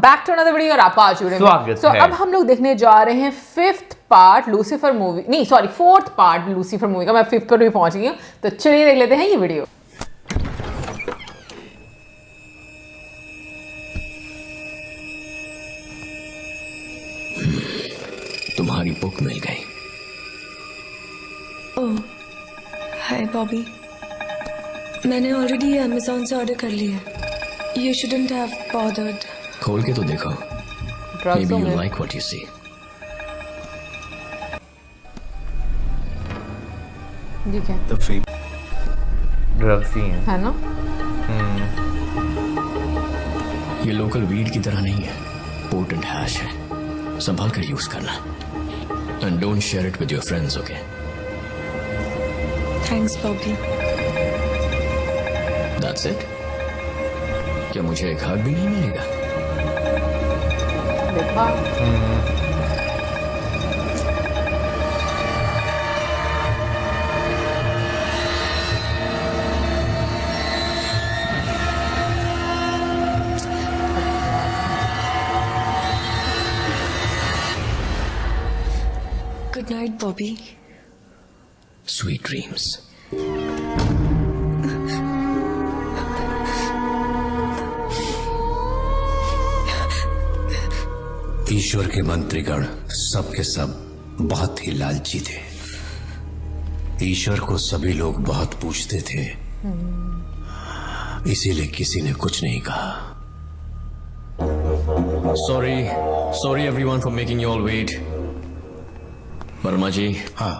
Back to another video और आप आ चुके हैं। सो अब हम लोग देखने जा रहे हैं फिफ्थ पार्ट लूसीफर मूवी, नहीं sorry fourth part Lucifer movie का। मैं फिफ्थ पर भी पहुंच गई हूँ, तो चलिए देख लेते हैं ये वीडियो। तुम्हारी बुक मिल गई। ओह हाय बॉबी, मैंने ऑलरेडी अमेज़न से ऑर्डर कर लिया है। You shouldn't have bothered. खोल के तो देखो, maybe you like what you see. ठीक है, The ड्रग सीन है ना? ये लोकल वीड की तरह नहीं है, पोटेंट हैश है। संभाल कर यूज करना, and don't share it with your friends, okay? Thanks Bobby. That's it? क्या मुझे एक हग भी नहीं मिलेगा? देखा good night Bobby. Sweet dreams. ईश्वर के मंत्रीगण सब के सब बहुत ही लालची थे। ईश्वर को सभी लोग बहुत पूछते थे, इसीलिए किसी ने कुछ नहीं कहा। Sorry everyone for making you all wait. Verma ji. हाँ,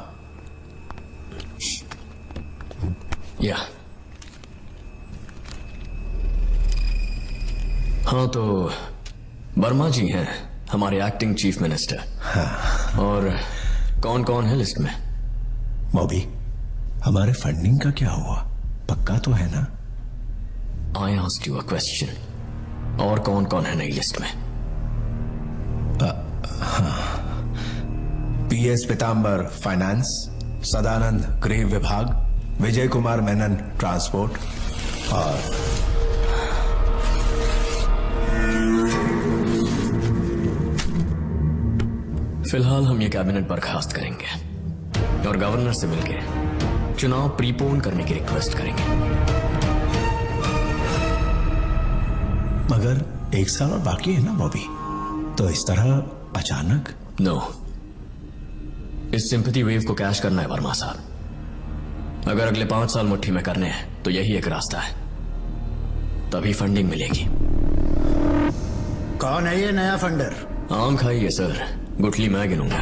या हाँ, तो वर्मा जी हैं हमारे एक्टिंग चीफ मिनिस्टर। हाँ। और कौन कौन है लिस्ट में? बॉबी, हमारे फंडिंग का क्या हुआ? पक्का तो है ना? I asked you a question. और कौन कौन है नई लिस्ट में? पीएस पीतांबर फाइनेंस, सदानंद गृह विभाग, विजय कुमार मेनन ट्रांसपोर्ट, और फिलहाल हम ये कैबिनेट बर्खास्त करेंगे और गवर्नर से मिलकर चुनाव प्रीपोन करने की रिक्वेस्ट करेंगे। मगर एक साल और बाकी है ना बॉबी, तो इस तरह अचानक? नो, इस सिंपैथी वेव को कैश करना है वर्मा साहब। अगर अगले 5 साल मुट्ठी में करने हैं तो यही एक रास्ता है, तभी फंडिंग मिलेगी। कौन है ये नया फंडर? आम खाइए सर, गुठली मैं गिनूंगा।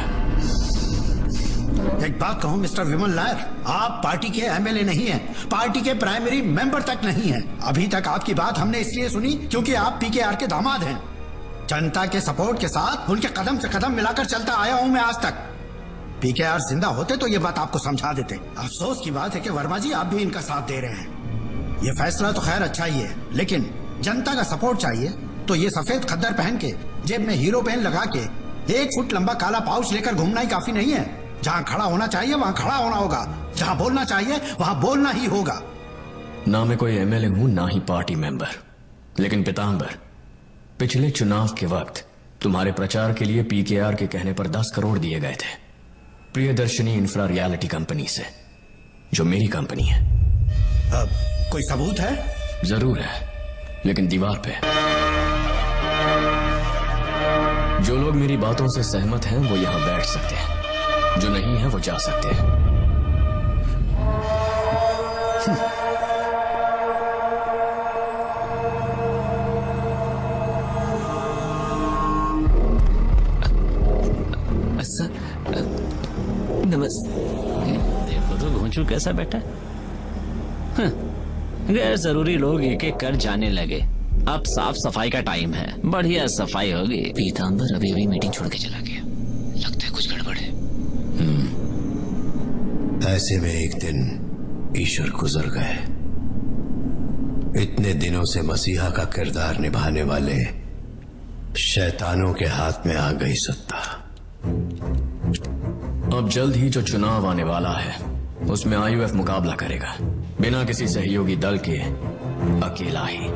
एक बात कहूं मिस्टर विमल नायर, आप पार्टी के एमएलए नहीं हैं, पार्टी के प्राइमरी मेंबर तक नहीं हैं। अभी तक आपकी बात हमने इसलिए सुनी क्योंकि आप पीकेआर के दामाद हैं। जनता के सपोर्ट के साथ उनके कदम से कदम मिलाकर चलता आया हूं मैं आज तक। पीकेआर जिंदा होते तो ये बात आपको समझा देते। अफसोस की बात है कि वर्मा जी आप भी इनका साथ दे रहे हैं। ये फैसला तो खैर अच्छा ही है, लेकिन जनता का सपोर्ट चाहिए तो ये सफेद खद्दर पहन के जेब में हीरो पेन लगा के 1 फुट लंबा काला पाउच लेकर घूमना ही काफी नहीं है। जहां खड़ा होना चाहिए वहां खड़ा होना होगा, जहां बोलना चाहिए वहां बोलना ही होगा। ना मैं कोई एमएलए हूं ना ही पार्टी मेंबर, लेकिन पीतांबर, पिछले चुनाव के वक्त तुम्हारे प्रचार के लिए पीकेआर के कहने पर 10 करोड़ दिए गए थे प्रियदर्शनी इंफ्रा रियलिटी कंपनी से, जो मेरी कंपनी है। अब कोई सबूत है? जरूर है, लेकिन दीवार पे। जो लोग मेरी बातों से सहमत हैं वो यहां बैठ सकते हैं, जो नहीं है वो जा सकते हैं। देखो तो घोंचू कैसा बैठा है। गैर जरूरी लोग एक एक कर जाने लगे। अब साफ सफाई का टाइम है, बढ़िया सफाई होगी। पीतांबर अभी अभी मीटिंग छोड़ के चला गया, लगता है कुछ गड़बड़ है। ऐसे में एक दिन ईश्वर गुजर गए। इतने दिनों से मसीहा का किरदार निभाने वाले शैतानों के हाथ में आ गई सत्ता। अब जल्द ही जो चुनाव आने वाला है उसमें आईयूएफ मुकाबला करेगा, बिना किसी सहयोगी दल के, अकेला ही।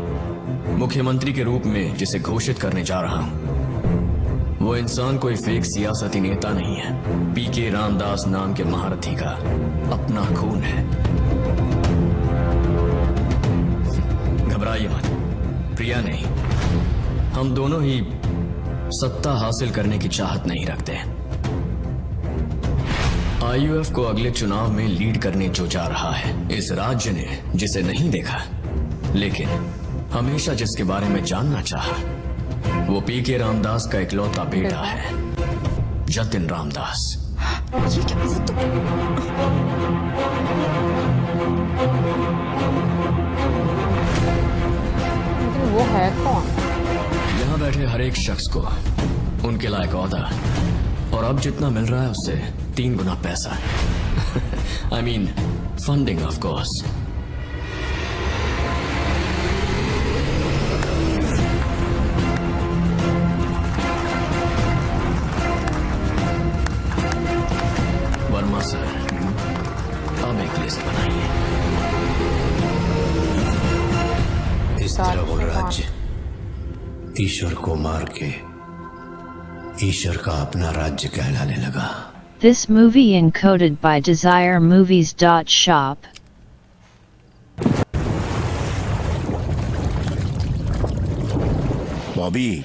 मुख्यमंत्री के रूप में जिसे घोषित करने जा रहा हूं, वो इंसान कोई फेक सियासती नेता नहीं है। पीके रामदास नाम के महारथी का अपना खून है। घबराइए मत, प्रिया नहीं, हम दोनों ही सत्ता हासिल करने की चाहत नहीं रखते। आईयूएफ को अगले चुनाव में लीड करने जो जा रहा है, इस राज्य ने जिसे नहीं देखा लेकिन हमेशा जिसके बारे में जानना चाहा, वो पीके रामदास का इकलौता बेटा है, जतिन रामदास। ये क्या बात तो लेकिन वो है कौन? यहाँ बैठे हर एक शख्स को उनके लायक औहदा और अब जितना मिल रहा है उससे 3 गुना पैसा। I mean funding of course. Verma sir, अब एक लिस्ट बनाइए। इस तरह वो राज्य ईश्वर को मार के ईश्वर का अपना राज्य कहलाने लगा। This movie encoded by DesireMovies.shop. Bobby,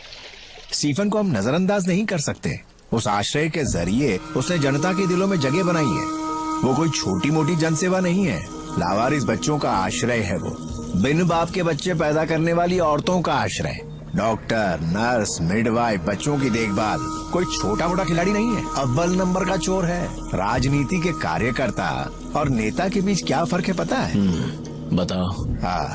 Stephen को हम नजरअंदाज नहीं कर सकते। उस आश्रय के जरिए उसने जनता के दिलों में जगह बनाई है। वो कोई छोटी मोटी जनसेवा नहीं है, लावारिस बच्चों का आश्रय है। वो बिन बाप के बच्चे पैदा करने वाली औरतों का आश्रय। डॉक्टर, नर्स, मिडवाइफ, बच्चों की देखभाल। कोई छोटा मोटा खिलाड़ी नहीं है, अव्वल नंबर का चोर है। राजनीति के कार्यकर्ता और नेता के बीच क्या फर्क है पता है? बताओ। हाँ,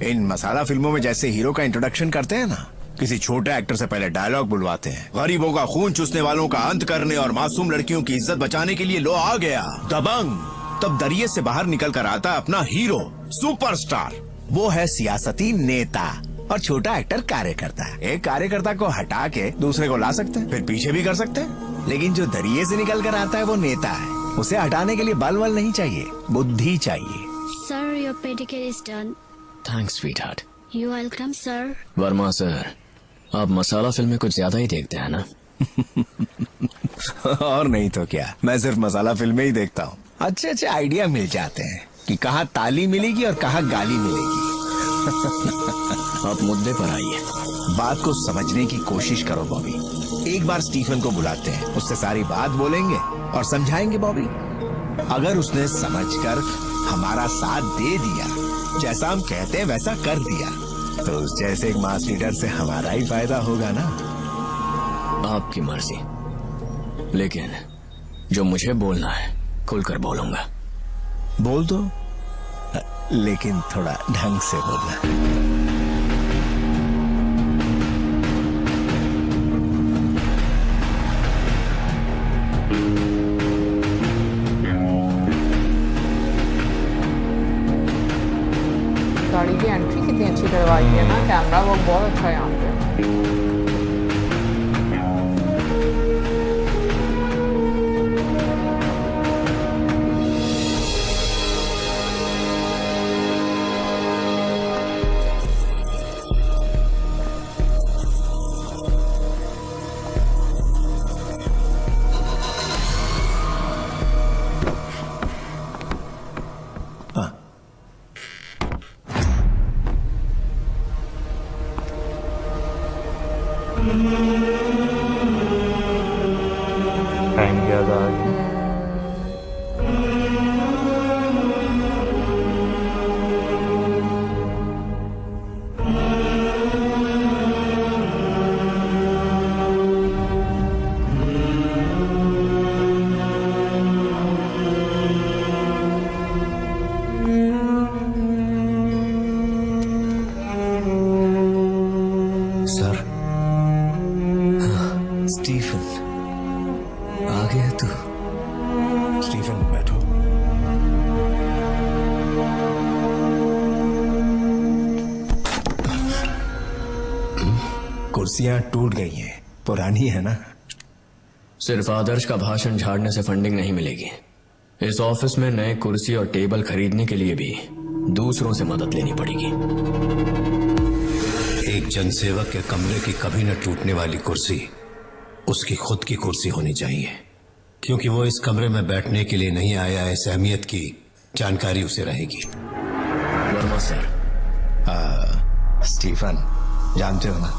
इन मसाला फिल्मों में जैसे हीरो का इंट्रोडक्शन करते हैं ना, किसी छोटे एक्टर से पहले डायलॉग बुलवाते हैं। गरीबों का खून चूसने वालों का अंत करने और मासूम लड़कियों की इज्जत बचाने के लिए लो आ गया दबंग। तब दरिये से बाहर निकल कर आता अपना हीरो, सुपरस्टार। वो है सियासती नेता और छोटा एक्टर कार्यकर्ता। एक कार्यकर्ता को हटा के दूसरे को ला सकते हैं, फिर पीछे भी कर सकते हैं। लेकिन जो दरिये से निकल कर आता है वो नेता है। उसे हटाने के लिए बल नहीं चाहिए, बुद्धि चाहिए। Sir, your pedicure is done. Thanks sweetheart. You welcome, sir. Verma sir, आप मसाला फिल्में कुछ ज्यादा ही देखते हैं ना? और नहीं तो क्या, मैं सिर्फ मसाला फिल्में ही देखता हूँ। अच्छे अच्छे आइडिया मिल जाते हैं कि कहाँ ताली मिलेगी और कहाँ गाली मिलेगी। आप मुद्दे पर आइए। बात को समझने की कोशिश करो बॉबी। एक बार स्टीफन को बुलाते हैं, उससे सारी बात बोलेंगे और समझाएंगे बॉबी। अगर उसने समझकर हमारा साथ दे दिया, जैसा हम कहते हैं वैसा कर दिया, तो उस जैसे एक मास लीडर से हमारा ही फायदा होगा ना। आपकी मर्जी, लेकिन जो मुझे बोलना है खुलकर बोलूंगा। बोल दो, लेकिन थोड़ा ढंग से बोलना। गाड़ी की एंट्री कितनी अच्छी करवाई है ना, कैमरा वर्क बहुत अच्छा है यहाँ पे। टाइम ज़्यादा आ गया। सर, हाँ, स्टीफन आ गया तू। स्टीफन बैठो। कुर्सियां टूट गई हैं, पुरानी है ना। सिर्फ आदर्श का भाषण झाड़ने से फंडिंग नहीं मिलेगी। इस ऑफिस में नए कुर्सी और टेबल खरीदने के लिए भी दूसरों से मदद लेनी पड़ेगी। एक जनसेवक के कमरे की कभी न टूटने वाली कुर्सी उसकी खुद की कुर्सी होनी चाहिए, क्योंकि वो इस कमरे में बैठने के लिए नहीं आया है। इस अहमियत की जानकारी उसे रहेगी। वर्मा सर। स्टीफन, जानते हो ना,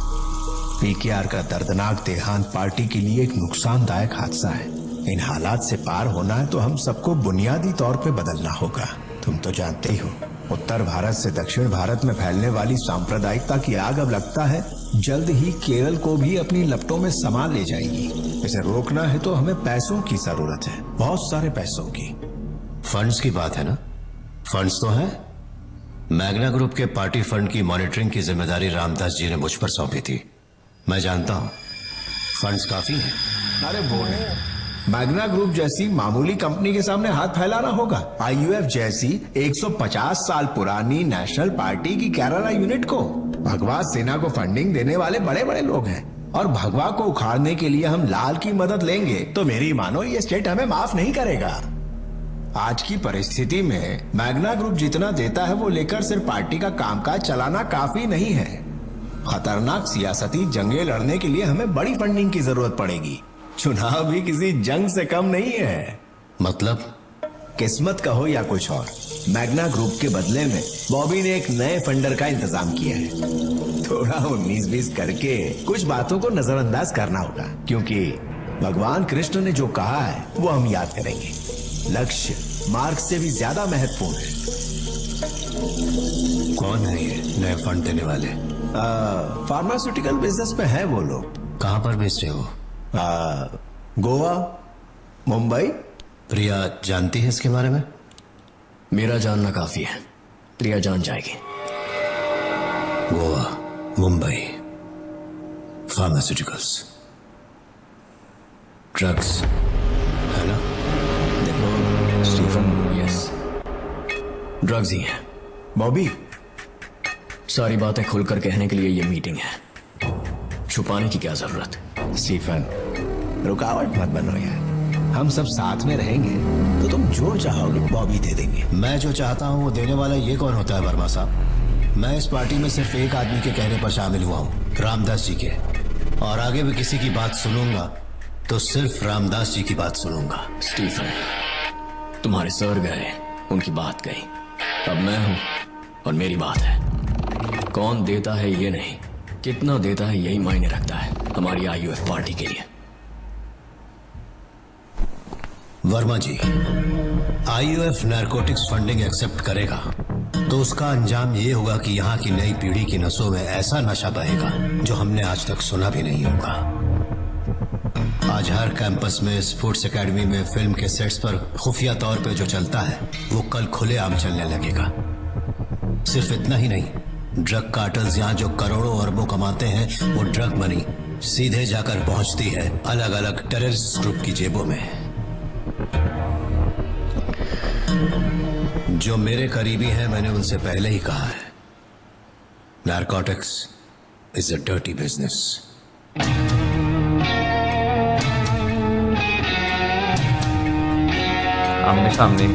पीकेआर का दर्दनाक देहांत पार्टी के लिए एक नुकसानदायक हादसा है। इन हालात से पार होना है तो हम सबको बुनियादी तौर पे बदलना होगा। तुम तो जानते ही हो, उत्तर भारत से दक्षिण भारत में फैलने वाली सांप्रदायिकता की आग अब लगता है जल्द ही केरल को भी अपनी लपटों में समा ले जाएगी। इसे रोकना है तो हमें पैसों की जरूरत है, बहुत सारे पैसों की। फंड्स की बात है ना? फंड्स तो है। मैग्ना ग्रुप के पार्टी फंड की मॉनिटरिंग की जिम्मेदारी रामदास जी ने मुझ पर सौंपी थी। मैं जानता हूं फंड्स काफी हैं। अरे वो नहीं, मैग्ना ग्रुप जैसी मामूली कंपनी के सामने हाथ फैलाना होगा। आईयूएफ जैसी 150 साल पुरानी नेशनल पार्टी की केरला यूनिट को। भगवा सेना को फंडिंग देने वाले बड़े बड़े लोग हैं, और भगवा को उखाड़ने के लिए हम लाल की मदद लेंगे तो मेरी मानो ये स्टेट हमें माफ नहीं करेगा। आज की परिस्थिति में मैग्ना ग्रुप जितना देता है वो लेकर सिर्फ पार्टी का कामकाज चलाना काफी नहीं है। खतरनाक सियासती जंगें लड़ने के लिए हमें बड़ी फंडिंग की जरूरत पड़ेगी। चुनाव भी किसी जंग से कम नहीं है। मतलब किस्मत का हो या कुछ और, मैग्ना ग्रुप के बदले में बॉबी ने एक नए फंडर का इंतजाम किया है। थोड़ा 19-20 करके कुछ बातों को नजरअंदाज करना होगा, क्योंकि भगवान कृष्ण ने जो कहा है वो हम याद करेंगे। लक्ष्य मार्ग से भी ज्यादा महत्वपूर्ण है। कौन है ये नए फंड देने वाले? फार्मास्यूटिकल बिजनेस में है वो लोग। कहां पर बेच रहे हो? गोवा, मुंबई। प्रिया जानती है इसके बारे में? मेरा जानना काफी है, प्रिया जान जाएगी। गोवा, मुंबई, फार्मास्यूटिकल्स, ड्रग्स, है ना? देखो स्टीफन, यस, ड्रग्स ही है। बॉबी, सारी बातें खुलकर कहने के लिए ये मीटिंग है, छुपाने की क्या जरूरत? स्टीफन, रुकावट मत बनो यार। हम सब साथ में रहेंगे तो तुम जो चाहोगे बॉबी दे देंगे। मैं जो चाहता हूं वो देने वाला ये कौन होता है वर्मा साहब? मैं इस पार्टी में सिर्फ एक आदमी के कहने पर शामिल हुआ हूं, रामदास जी के, और आगे भी किसी की बात सुनूंगा तो सिर्फ रामदास जी की बात सुनूंगा। स्टीफन, तुम्हारे सर गए, उनकी बात गई, अब मैं हूं और मेरी बात है। कौन देता है ये नहीं, कितना देता है यही मायने रखता है हमारी आईयूएफ पार्टी के लिए। वर्मा जी, आईयूएफ नारकोटिक्स फंडिंग एक्सेप्ट करेगा तो उसका अंजाम ये होगा कि यहाँ की नई पीढ़ी की नसों में ऐसा नशा बहेगा जो हमने आज तक सुना भी नहीं होगा। आज हर कैंपस में, स्पोर्ट्स एकेडमी में, फिल्म के सेट्स पर खुफिया तौर पे जो चलता है वो कल खुलेआम चलने लगेगा। सिर्फ इतना ही नहीं, ड्रग कार्टल्स यहाँ जो करोड़ों अरबों कमाते हैं वो ड्रग मनी सीधे जाकर पहुंचती है अलग अलग टेररिस्ट ग्रुप की जेबों में। जो मेरे करीबी हैं, मैंने उनसे पहले ही कहा है, narcotics is a dirty business. आमने सामने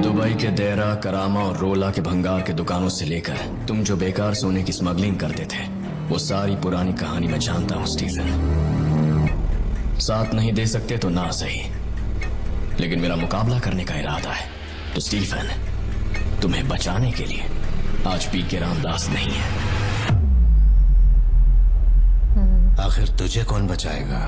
दुबई के देरा, करामा और रोला के भंगार के दुकानों से लेकर तुम जो बेकार सोने की स्मगलिंग करते थे, वो सारी पुरानी कहानी मैं जानता हूं स्टीफन। साथ नहीं दे सकते तो ना सही, लेकिन मेरा मुकाबला करने का इरादा है। तो स्टीफन, तुम्हें बचाने के लिए आज पीके रामदास नहीं है। आखिर तुझे कौन बचाएगा?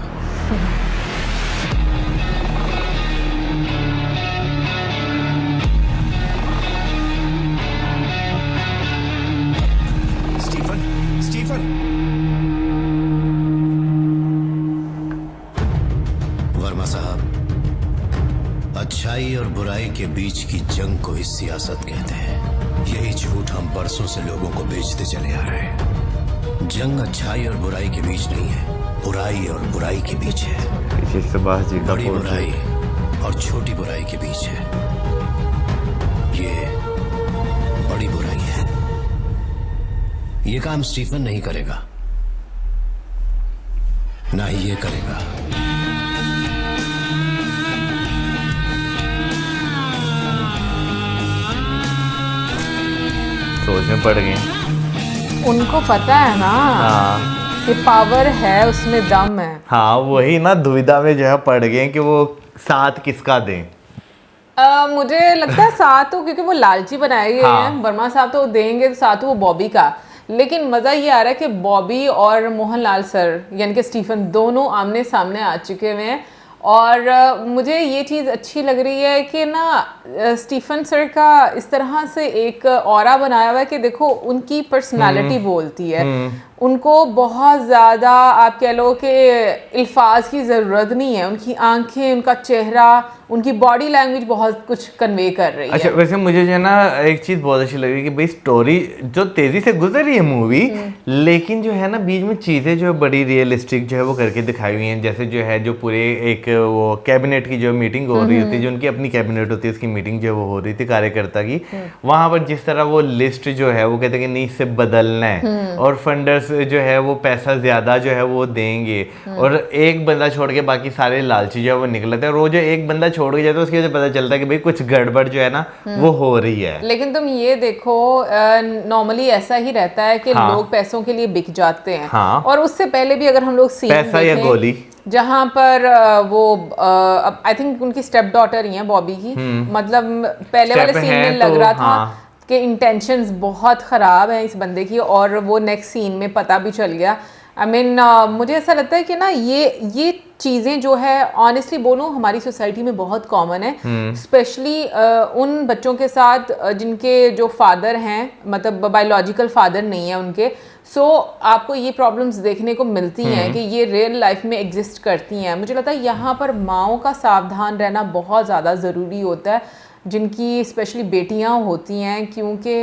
Stephen, Stephen. वर्मा साहब, अच्छाई और बुराई के बीच की जंग को ही सियासत कहते हैं। यही झूठ हम बरसों से लोगों को बेचते चले आ रहे हैं। जंग अच्छाई और बुराई के बीच नहीं है, बुराई और बुराई के बीच है। पीछे सुभाष जी का बड़ी पोस्टर। बुराई और छोटी बुराई के बीच है। ये बड़ी बुराई है। ये काम स्टीफन नहीं करेगा, ना ही ये करेगा। सोच में पड़ गए। उनको पता है ना कि पावर है उसमें दम है। हाँ वही ना, दुविधा में जो है पड़ गए कि वो साथ किसका दें। मुझे लगता है साथ तो, क्योंकि वो लालची बनाए गए हैं, वर्मा साहब तो देंगे तो साथ वो बॉबी का। लेकिन मज़ा ये आ रहा है कि बॉबी और मोहनलाल सर यानी कि स्टीफन दोनों आमने सामने आ चुके हुए हैं। और मुझे ये चीज़ अच्छी लग रही है कि ना स्टीफन सर का इस तरह से एक ऑरा बनाया हुआ है कि देखो उनकी पर्सनालिटी बोलती है। उनको बहुत ज़्यादा आप कह लो कि अल्फाज की ज़रूरत नहीं है, उनकी आंखें, उनका चेहरा, उनकी बॉडी लैंग्वेज बहुत कुछ कन्वे कर रही है। अच्छा वैसे मुझे जो है ना एक चीज़ बहुत अच्छी लगी कि भाई स्टोरी जो तेज़ी से गुजर रही है मूवी, लेकिन जो है ना बीच में चीज़ें जो है बड़ी रियलिस्टिक जो है वो करके दिखाई हुई हैं। जैसे जो है जो पूरे एक वो कैबिनेट की जो मीटिंग हो रही होती है, जो उनकी अपनी कैबिनेट होती है, उसकी मीटिंग जो वो हो रही थी कार्यकर्ता की, वहाँ पर जिस तरह वो लिस्ट जो है वो कहते हैं कि नहीं इससे बदलना है और फंडर्स जो है वो पैसा ज्यादा जो है वो देंगे और एक बंदा छोड़ के बाकी सारे लालची जो है वो निकलते हैं। और वो जो एक बंदा छोड़ के जाता है उसकी वजह से पता चलता है कि भाई कुछ गड़बड़ जो है ना वो हो रही है। लेकिन तुम ये देखो नॉर्मली ऐसा ही रहता है कि लोग पैसों के लिए बिक जाते हैं। और उससे पहले भी अगर हम लोग सीन पैसा या गोली, जहाँ पर वो आई थिंक उनकी स्टेप डॉटर ही है बॉबी की, मतलब पहले वाले सीन में लग रहा था कि इंटेंशंस बहुत ख़राब हैं इस बंदे की, और वो नेक्स्ट सीन में पता भी चल गया। आई मीन मुझे ऐसा लगता है कि ना ये चीज़ें जो है ऑनेस्टली बोलूँ हमारी सोसाइटी में बहुत कॉमन है, स्पेशली उन बच्चों के साथ जिनके जो फादर हैं मतलब बायोलॉजिकल फादर नहीं है उनके। सो आपको ये प्रॉब्लम्स देखने को मिलती हैं कि ये रियल लाइफ में एग्जिस्ट करती हैं। मुझे लगता है यहाँ पर माँओं का सावधान रहना बहुत ज़्यादा ज़रूरी होता है, जिनकी स्पेशली बेटियां होती हैं, क्योंकि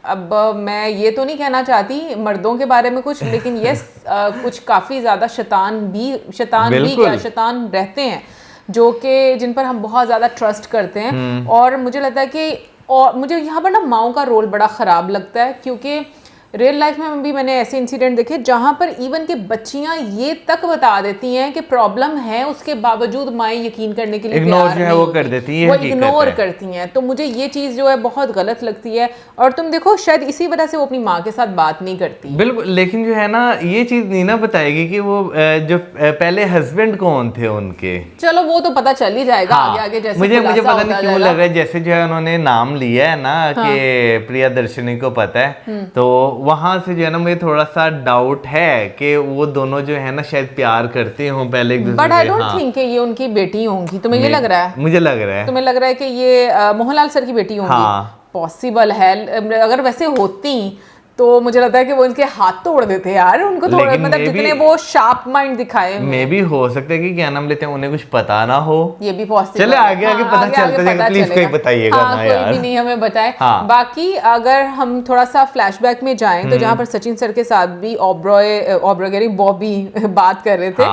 अब मैं ये तो नहीं कहना चाहती मर्दों के बारे में कुछ, लेकिन यस कुछ काफ़ी ज़्यादा शैतान भी क्या शैतान रहते हैं जो कि जिन पर हम बहुत ज़्यादा ट्रस्ट करते हैं। और मुझे लगता है कि और मुझे यहाँ पर ना माँओं का रोल बड़ा ख़राब लगता है, क्योंकि रियल लाइफ में भी मैंने ऐसे इंसिडेंट देखे जहाँ पर इवन के बच्चियाँ ये तक बता देती हैं कि प्रॉब्लम है, उसके बावजूद माएँ यकीन करने के लिए इग्नोर जो है वो कर देती है, वो इग्नोर करती हैं। तो मुझे ये चीज़ जो है बहुत गलत लगती है। और तुम देखो शायद इसी वजह से वो अपनी माँ के साथ बात नहीं करती। बिल्कुल, लेकिन जो है ना ये चीज़ नहीं ना बताएगी कि वो जो पहले हस्बैंड कौन थे उनके। चलो वो तो पता चल ही जाएगा आगे आगे जैसे मुझे पता नहीं क्यों लग रहा है जैसे जो है उन्होंने नाम लिया है ना कि प्रियदर्शनी को पता है, तो वहां से जो है ना मुझे थोड़ा सा डाउट है कि वो दोनों जो है ना शायद प्यार करते हों पहले एक दूसरे से। बट आई डोंट थिंक कि ये उनकी बेटी होंगी। तुम्हें ये लग रहा है? मुझे लग रहा है। तुम्हें लग रहा है कि ये मोहनलाल सर की बेटी होंगी? पॉसिबल है। अगर वैसे होती तो मुझे लगता है कि वो इनके हाथ तोड़ देते यार उनको, थोड़ा मतलब जितने वो शार्प माइंड दिखाए मे भी हो सकता है कि क्या नाम लेते हैं उन्हें कुछ पता ना हो, ये भी पॉसिबल। चले आगे आगे पता चलता जाएगा, प्लीज कोई बताइएगा ना यार, कोई भी नहीं हमें बताए। बाकी अगर हम थोड़ा सा फ्लैशबैक में जाएं तो जहाँ पर सचिन सर के साथ भी ऑब्रॉय बॉबी बात कर रहे थे,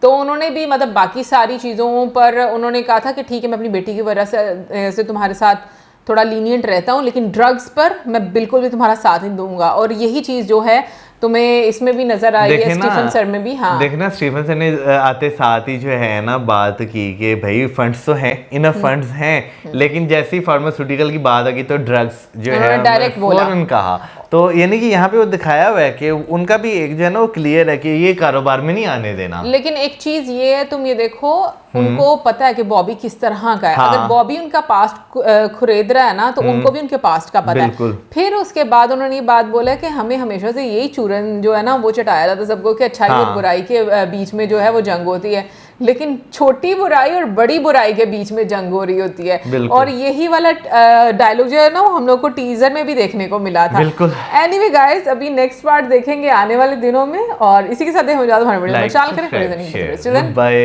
तो उन्होंने भी मतलब बाकी सारी चीज़ों पर उन्होंने कहा था कि ठीक है मैं अपनी बेटी की वजह से तुम्हारे साथ थोड़ा लीनियंट रहता हूँ, लेकिन ड्रग्स पर मैं बिल्कुल भी तुम्हारा साथ नहीं दूंगा। और यही चीज़ जो है तुम्हें इसमें भी नजर आई है, स्टीफन सर में भी। हाँ देखना स्टीफन सर ने आते साथ ही जो है ना बात की कि भाई फंड्स तो हैं, इनफ फंड्स हैं, लेकिन जैसे ही फार्मास्यूटिकल की बात आ गई तो ड्रग्स जो है डायरेक्ट फौरन कहा। तो यानी कि यहाँ पे वो दिखाया हुआ है कि उनका भी एक जो है ना वो क्लियर है कि ये कारोबार में नहीं आने देना। लेकिन एक चीज ये है, तुम ये देखो उनको पता है कि बॉबी किस तरह का है। अगर बॉबी उनका पास्ट खुरेद रहा है ना तो उनको भी उनके पास्ट का पता है। फिर उसके बाद उन्होंने ये बात बोला कि हमें हमेशा से यही चूरन जो है ना वो चटाया जाता सबको कि अच्छाई और बुराई के बीच में जो है वो जंग होती है, लेकिन छोटी बुराई और बड़ी बुराई के बीच में जंग हो रही होती है। और यही वाला डायलॉग जो है ना वो हम लोग को टीजर में भी देखने को मिला था। एनीवे गाइस, अभी नेक्स्ट पार्ट देखेंगे आने वाले दिनों में, और इसी के साथ हम ज्यादा बाय।